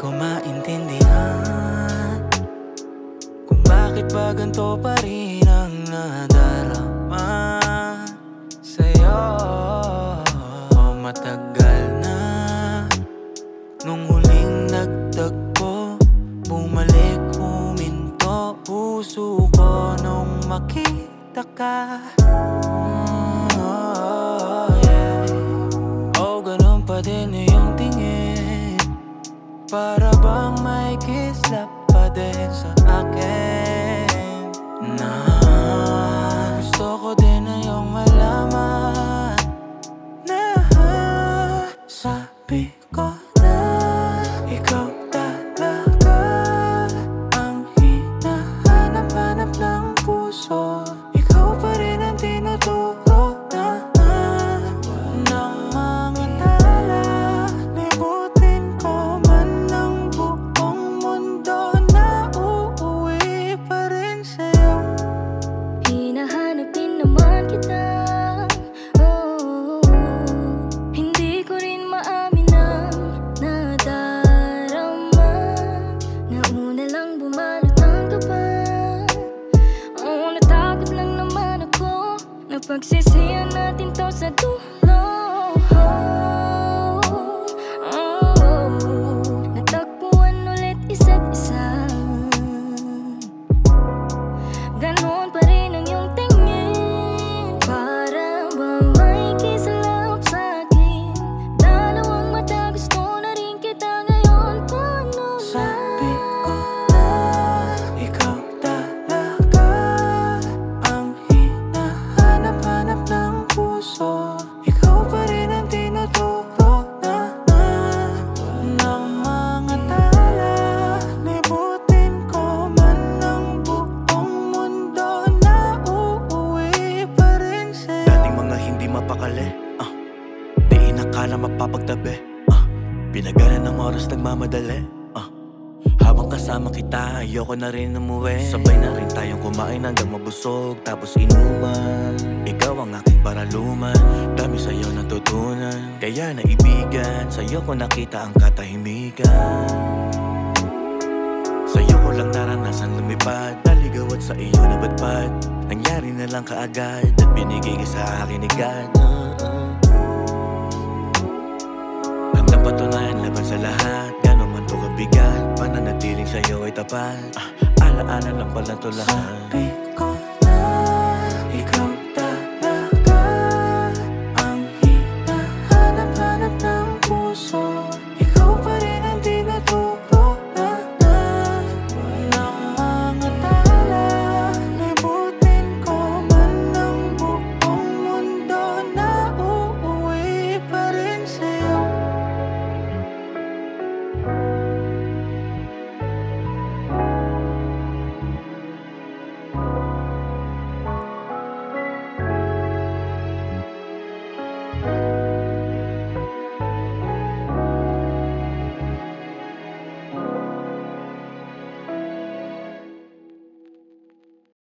ko maintindihan kung bakit ba ganito pa rin ang nadarama sa'yo. Matagal na nung huling nagtagpo, bumalik, huminto puso ko nung makita ka. Ganun pa din iyong tingin, para bang may kislap pa din sa akin. Na gusto ko din na iyong malaman na sabi ko na ikaw talaga ang hinahanap-hanap ng puso. Ikaw pa rin ang tinuturo ng mga tala. Libutin ko man ang buong mundo, na uuwi pa rin sa'yo. Hinahanap din naman kita, hindi ko rin maamin ang nadarama. Nauna lang bumalot ang kaba, natakot lang naman ako. Napagsisihan natin to sa dulo. Natagpuan ulit isa't isa. Ganon pa rin ang iyong tingin, para bang may kislap sa'kin. Dalawang mata, gusto na rin kita ngayon. Paano ba? Sabi ko na ikaw talaga ang hinahanap-hanap ng puso. Ikaw pa rin ang tinuturo ng mga tala. Libutin ko man ang buong mundo, na uuwi pa rin sa'yo. Dating mga hindi mapakali, di inakala mapapagtabi, pinagalan ng oras nagmamadali, habang kasama kita, ayoko na rin umuwi. Sabay na rin tayong kumain hanggang mabusog, tapos inuman. Ikaw ang aking paraluman, dami sa'yo natutunan. Kaya naibigan, sa'yo ko nakita ang katahimikan. Sa'yo ko lang naranasan lumipad, naligaw at sa iyo nabadbad. Nangyari na lang kaagad at binigay ka sa akin ni God. Hanggang patunayan laban sa lahat, gano'n man to kabigat, pananatiling sa'yo ay tapat. Alaala lang pala to lahat.